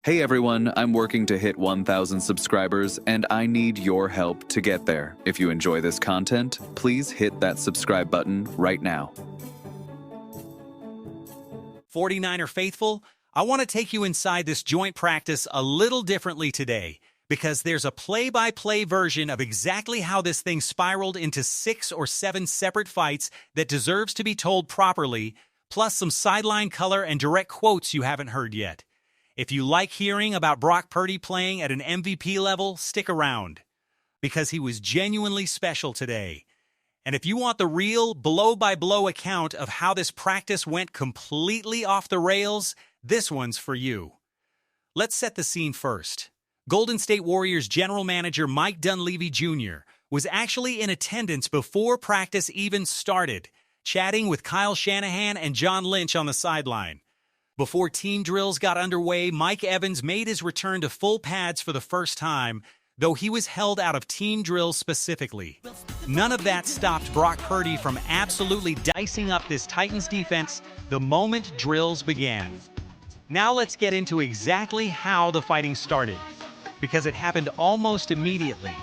Hey everyone, I'm working to hit 1,000 subscribers and I need your help to get there. If you enjoy this content, please hit that subscribe button right now. 49er faithful, I want to take you inside this joint practice a little differently today because there's a play-by-play version of exactly how this thing spiraled into 6 or 7 separate fights that deserves to be told properly, plus some sideline color and direct quotes you haven't heard yet. If you like hearing about Brock Purdy playing at an MVP level, stick around, because he was genuinely special today. And if you want the real blow-by-blow account of how this practice went completely off the rails, this one's for you. Let's set the scene first. Golden State Warriors general manager Mike Dunleavy Jr. was actually in attendance before practice even started, chatting with Kyle Shanahan and John Lynch on the sideline. Before team drills got underway, Mike Evans made his return to full pads for the first time, though he was held out of team drills specifically. None of that stopped Brock Purdy from absolutely dicing up this Titans defense the moment drills began. Now let's get into exactly how the fighting started, because it happened almost immediately.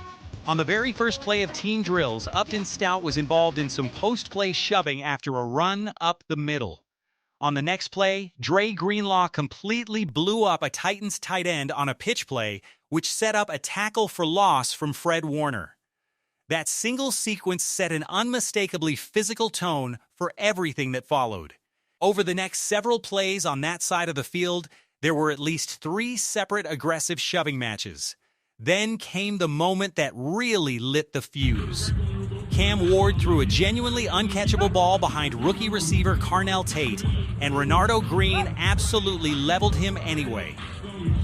On the very first play of team drills, Upton Stout was involved in some post-play shoving after a run up the middle. On the next play, Dre Greenlaw completely blew up a Titans tight end on a pitch play, which set up a tackle for loss from Fred Warner. That single sequence set an unmistakably physical tone for everything that followed. Over the next several plays on that side of the field, there were at least 3 separate aggressive shoving matches. Then came the moment that really lit the fuse. Cam Ward threw a genuinely uncatchable ball behind rookie receiver Carnell Tate, and Renardo Green absolutely leveled him anyway.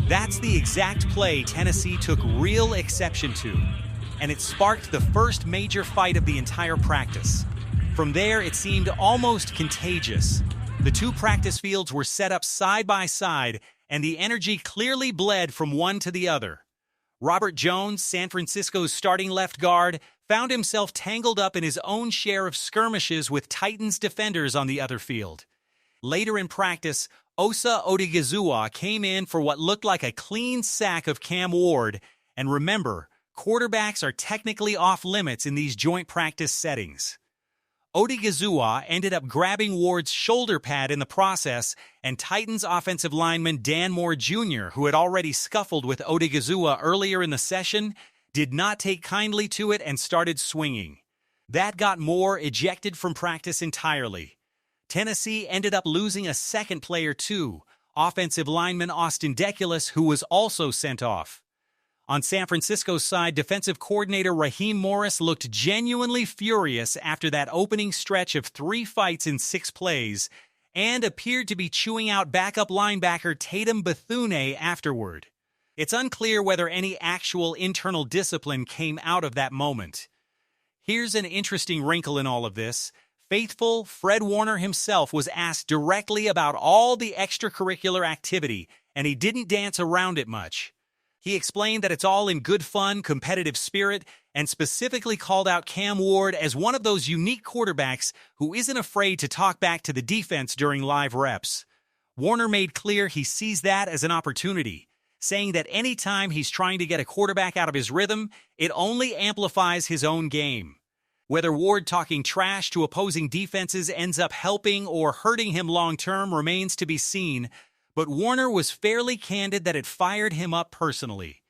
That's the exact play Tennessee took real exception to, and it sparked the first major fight of the entire practice. From there, it seemed almost contagious. The 2 practice fields were set up side by side, and the energy clearly bled from one to the other. Robert Jones, San Francisco's starting left guard, found himself tangled up in his own share of skirmishes with Titans defenders on the other field. Later in practice, Osa Odighizuwa came in for what looked like a clean sack of Cam Ward, and remember, quarterbacks are technically off limits in these joint practice settings. Odighizuwa ended up grabbing Ward's shoulder pad in the process, and Titans offensive lineman Dan Moore Jr., who had already scuffled with Odighizuwa earlier in the session, did not take kindly to it and started swinging. That got Moore ejected from practice entirely. Tennessee ended up losing a second player too, offensive lineman Austin Deculus, who was also sent off. On San Francisco's side, defensive coordinator Raheem Morris looked genuinely furious after that opening stretch of 3 fights in 6 plays, and appeared to be chewing out backup linebacker Tatum Bethune afterward. It's unclear whether any actual internal discipline came out of that moment. Here's an interesting wrinkle in all of this. Faithful Fred Warner himself was asked directly about all the extracurricular activity, and he didn't dance around it much. He explained that it's all in good fun, competitive spirit, and specifically called out Cam Ward as one of those unique quarterbacks who isn't afraid to talk back to the defense during live reps. Warner made clear he sees that as an opportunity, saying that anytime he's trying to get a quarterback out of his rhythm, it only amplifies his own game. Whether Ward talking trash to opposing defenses ends up helping or hurting him long-term remains to be seen, but Warner was fairly candid that it fired him up personally.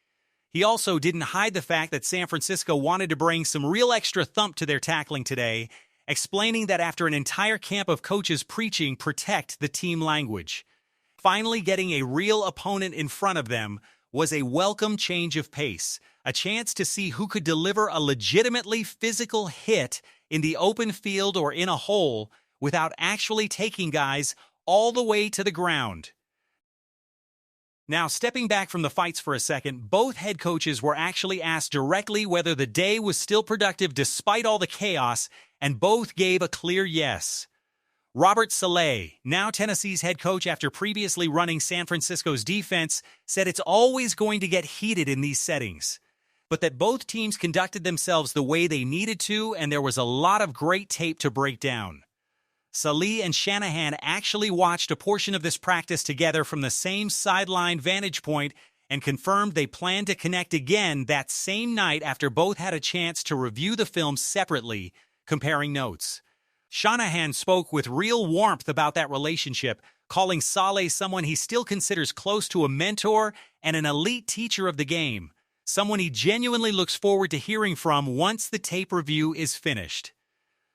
He also didn't hide the fact that San Francisco wanted to bring some real extra thump to their tackling today, explaining that after an entire camp of coaches preaching protect the team language, finally getting a real opponent in front of them was a welcome change of pace, a chance to see who could deliver a legitimately physical hit in the open field or in a hole without actually taking guys all the way to the ground. Now, stepping back from the fights for a second, both head coaches were actually asked directly whether the day was still productive despite all the chaos, and both gave a clear yes. Robert Saleh, now Tennessee's head coach after previously running San Francisco's defense, said it's always going to get heated in these settings, but that both teams conducted themselves the way they needed to, and there was a lot of great tape to break down. Salih and Shanahan actually watched a portion of this practice together from the same sideline vantage point and confirmed they plan to connect again that same night after both had a chance to review the film separately, comparing notes. Shanahan spoke with real warmth about that relationship, calling Saleh someone he still considers close to a mentor and an elite teacher of the game, someone he genuinely looks forward to hearing from once the tape review is finished.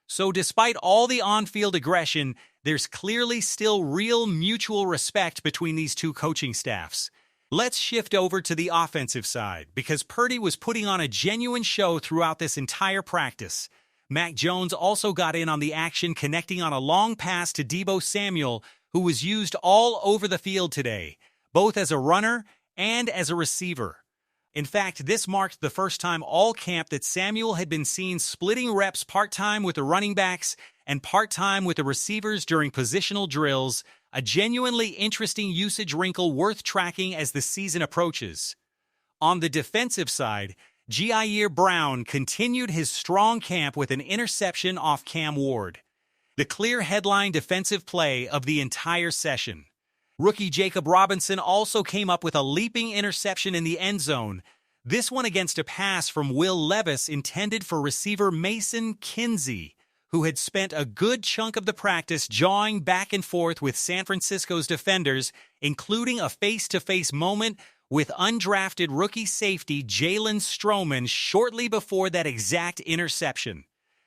So despite all the on-field aggression, there's clearly still real mutual respect between these two coaching staffs. Let's shift over to the offensive side, because Purdy was putting on a genuine show throughout this entire practice. Mac Jones also got in on the action, connecting on a long pass to Deebo Samuel, who was used all over the field today, both as a runner and as a receiver. In fact, this marked the first time all camp that Samuel had been seen splitting reps part-time with the running backs and part-time with the receivers during positional drills, a genuinely interesting usage wrinkle worth tracking as the season approaches. On the defensive side, Jair Brown continued his strong camp with an interception off Cam Ward, the clear headline defensive play of the entire session. Rookie Jacob Robinson also came up with a leaping interception in the end zone, this one against a pass from Will Levis intended for receiver Mason Kinsey, who had spent a good chunk of the practice jawing back and forth with San Francisco's defenders, including a face-to-face moment with undrafted rookie safety Jalen Stroman shortly before that exact interception.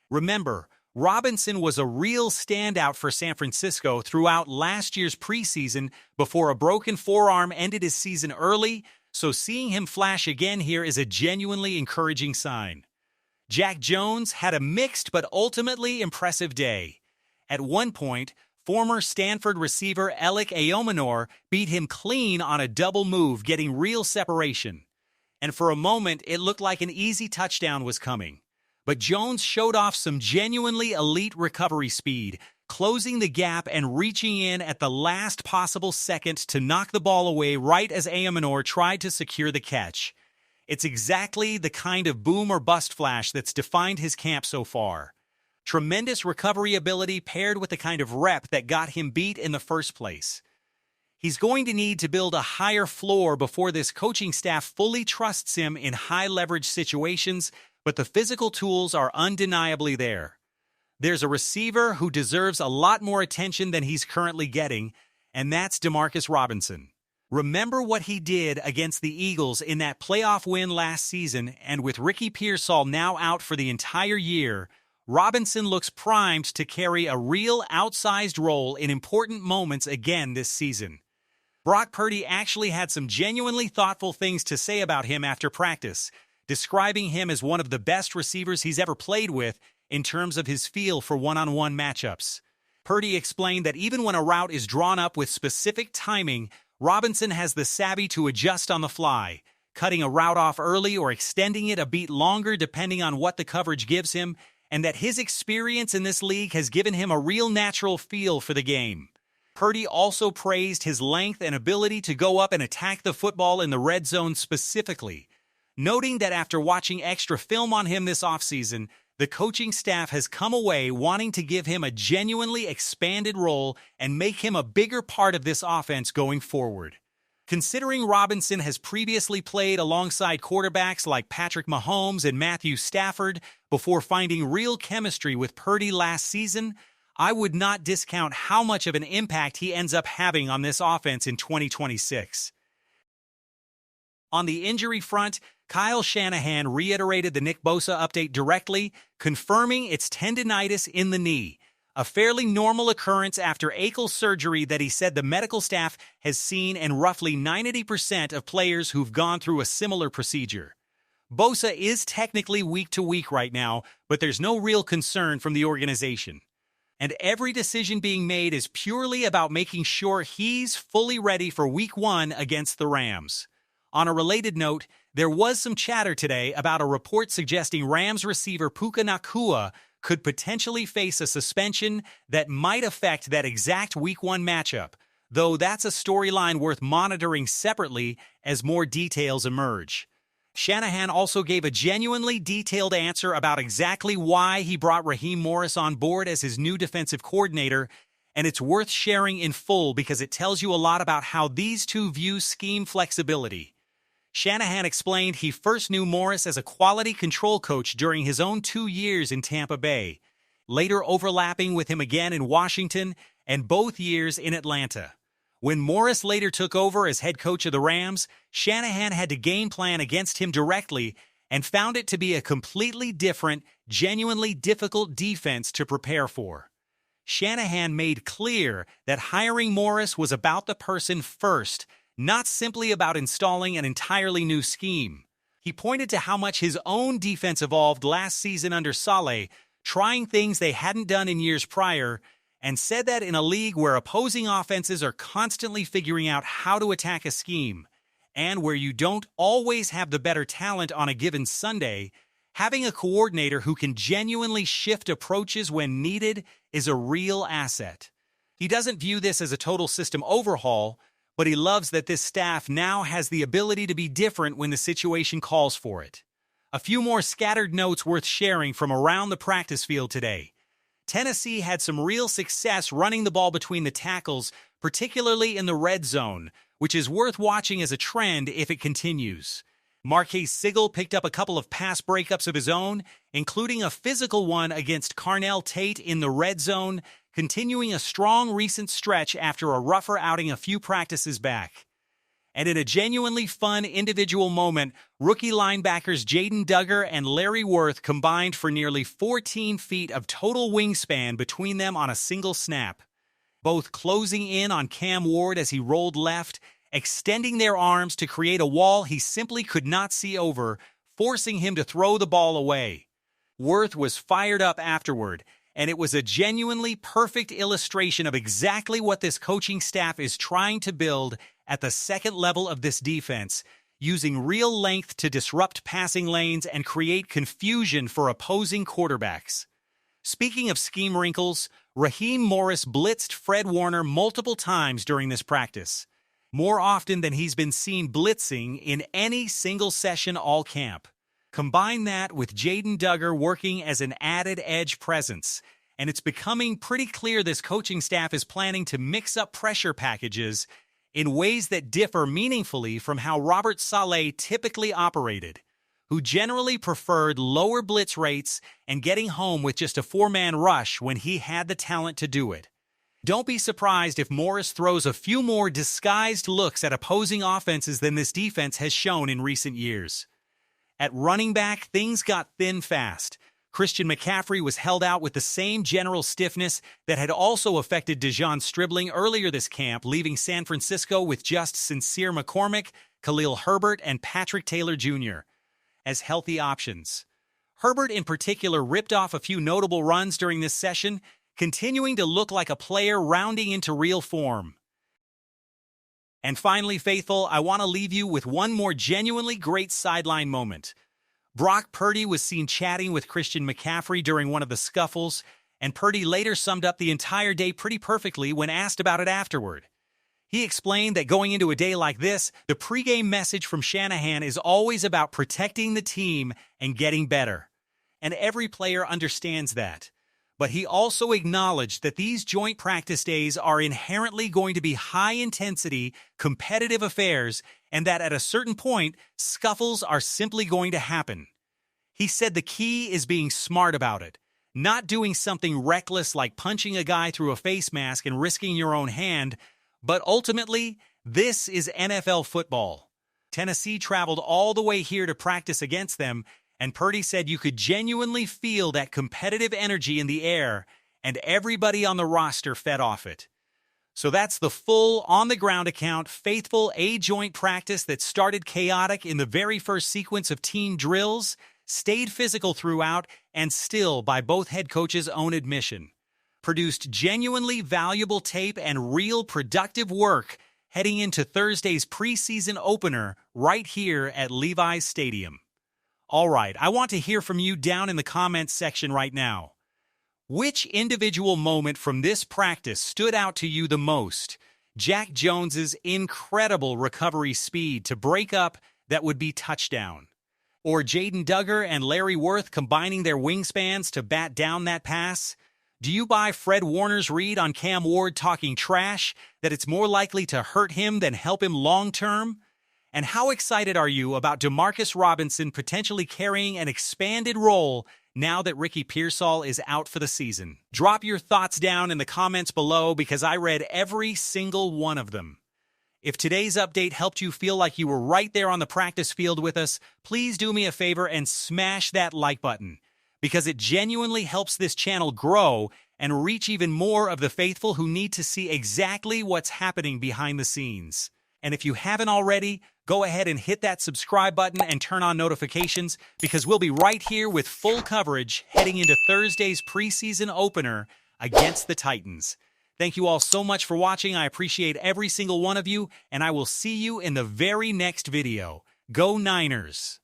Remember, Robinson was a real standout for San Francisco throughout last year's preseason before a broken forearm ended his season early, so seeing him flash again here is a genuinely encouraging sign. Jack Jones had a mixed but ultimately impressive day. At one point, former Stanford receiver Alec Ayomanor beat him clean on a double move, getting real separation. And for a moment, it looked like an easy touchdown was coming. But Jones showed off some genuinely elite recovery speed, closing the gap and reaching in at the last possible second to knock the ball away right as Ayomanor tried to secure the catch. It's exactly the kind of boom or bust flash that's defined his camp so far. Tremendous recovery ability paired with the kind of rep that got him beat in the first place. He's going to need to build a higher floor before this coaching staff fully trusts him in high-leverage situations, but the physical tools are undeniably there. There's a receiver who deserves a lot more attention than he's currently getting, and that's Demarcus Robinson. Remember what he did against the Eagles in that playoff win last season, and with Ricky Pearsall now out for the entire year, Robinson looks primed to carry a real outsized role in important moments again this season. Brock Purdy actually had some genuinely thoughtful things to say about him after practice, describing him as one of the best receivers he's ever played with in terms of his feel for one-on-one matchups. Purdy explained that even when a route is drawn up with specific timing, Robinson has the savvy to adjust on the fly, cutting a route off early or extending it a beat longer depending on what the coverage gives him, and that his experience in this league has given him a real natural feel for the game. Purdy also praised his length and ability to go up and attack the football in the red zone specifically, noting that after watching extra film on him this offseason, the coaching staff has come away wanting to give him a genuinely expanded role and make him a bigger part of this offense going forward. Considering Robinson has previously played alongside quarterbacks like Patrick Mahomes and Matthew Stafford before finding real chemistry with Purdy last season, I would not discount how much of an impact he ends up having on this offense in 2026. On the injury front, Kyle Shanahan reiterated the Nick Bosa update directly, confirming it's tendinitis in the knee, a fairly normal occurrence after ankle surgery that he said the medical staff has seen in roughly 90% of players who've gone through a similar procedure. Bosa is technically week to week right now, but there's no real concern from the organization. And every decision being made is purely about making sure he's fully ready for Week 1 against the Rams. On a related note, there was some chatter today about a report suggesting Rams receiver Puka Nacua could potentially face a suspension that might affect that exact Week 1 matchup, though that's a storyline worth monitoring separately as more details emerge. Shanahan also gave a genuinely detailed answer about exactly why he brought Raheem Morris on board as his new defensive coordinator, and it's worth sharing in full because it tells you a lot about how these two view scheme flexibility. Shanahan explained he first knew Morris as a quality control coach during his own 2 years in Tampa Bay, later overlapping with him again in Washington and both years in Atlanta. When Morris later took over as head coach of the Rams, Shanahan had to game plan against him directly and found it to be a completely different, genuinely difficult defense to prepare for. Shanahan made clear that hiring Morris was about the person first, not simply about installing an entirely new scheme. He pointed to how much his own defense evolved last season under Saleh, trying things they hadn't done in years prior, and said that in a league where opposing offenses are constantly figuring out how to attack a scheme, and where you don't always have the better talent on a given Sunday, having a coordinator who can genuinely shift approaches when needed is a real asset. He doesn't view this as a total system overhaul, but he loves that this staff now has the ability to be different when the situation calls for it. A few more scattered notes worth sharing from around the practice field today. Tennessee had some real success running the ball between the tackles, particularly in the red zone, which is worth watching as a trend if it continues. Marquez Sigel picked up a couple of pass breakups of his own, including a physical one against Carnell Tate in the red zone, continuing a strong recent stretch after a rougher outing a few practices back. And in a genuinely fun individual moment, rookie linebackers Jaden Duggar and Larry Worth combined for nearly 14 feet of total wingspan between them on a single snap, both closing in on Cam Ward as he rolled left, extending their arms to create a wall he simply could not see over, forcing him to throw the ball away. Worth was fired up afterward, and it was a genuinely perfect illustration of exactly what this coaching staff is trying to build at the second level of this defense, using real length to disrupt passing lanes and create confusion for opposing quarterbacks. Speaking of scheme wrinkles, Raheem Morris blitzed Fred Warner multiple times during this practice, more often than he's been seen blitzing in any single session all camp. Combine that with Jaden Duggar working as an added edge presence, and it's becoming pretty clear this coaching staff is planning to mix up pressure packages in ways that differ meaningfully from how Robert Saleh typically operated, who generally preferred lower blitz rates and getting home with just a four-man rush when he had the talent to do it. Don't be surprised if Morris throws a few more disguised looks at opposing offenses than this defense has shown in recent years. At running back, things got thin fast. Christian McCaffrey was held out with the same general stiffness that had also affected Dejon Stribling earlier this camp, leaving San Francisco with just Sincere McCormick, Khalil Herbert, and Patrick Taylor Jr. as healthy options. Herbert in particular ripped off a few notable runs during this session, continuing to look like a player rounding into real form. And finally, faithful, I want to leave you with one more genuinely great sideline moment. Brock Purdy was seen chatting with Christian McCaffrey during one of the scuffles, and Purdy later summed up the entire day pretty perfectly when asked about it afterward. He explained that going into a day like this, the pregame message from Shanahan is always about protecting the team and getting better. And every player understands that. But he also acknowledged that these joint practice days are inherently going to be high-intensity, competitive affairs, and that at a certain point, scuffles are simply going to happen. He said the key is being smart about it, not doing something reckless like punching a guy through a face mask and risking your own hand, but ultimately, this is NFL football. Tennessee traveled all the way here to practice against them, and Purdy said you could genuinely feel that competitive energy in the air, and everybody on the roster fed off it. So that's the full, on-the-ground account, faithful A-joint practice that started chaotic in the very first sequence of team drills, stayed physical throughout, and still, by both head coaches' own admission, produced genuinely valuable tape and real productive work heading into Thursday's preseason opener right here at Levi's Stadium. All right, I want to hear from you down in the comments section right now. Which individual moment from this practice stood out to you the most? Jack Jones's incredible recovery speed to break up that would be touchdown, Or Jaden Duggar and Larry Worth combining their wingspans to bat down that pass? Do you buy Fred Warner's read on Cam Ward talking trash, that it's more likely to hurt him than help him long-term? And how excited are you about Demarcus Robinson potentially carrying an expanded role now that Ricky Pearsall is out for the season? Drop your thoughts down in the comments below because I read every single one of them. If today's update helped you feel like you were right there on the practice field with us, please do me a favor and smash that like button, because it genuinely helps this channel grow and reach even more of the faithful who need to see exactly what's happening behind the scenes. And if you haven't already, go ahead and hit that subscribe button and turn on notifications, because we'll be right here with full coverage heading into Thursday's preseason opener against the Titans. Thank you all so much for watching. I appreciate every single one of you, and I will see you in the very next video. Go Niners!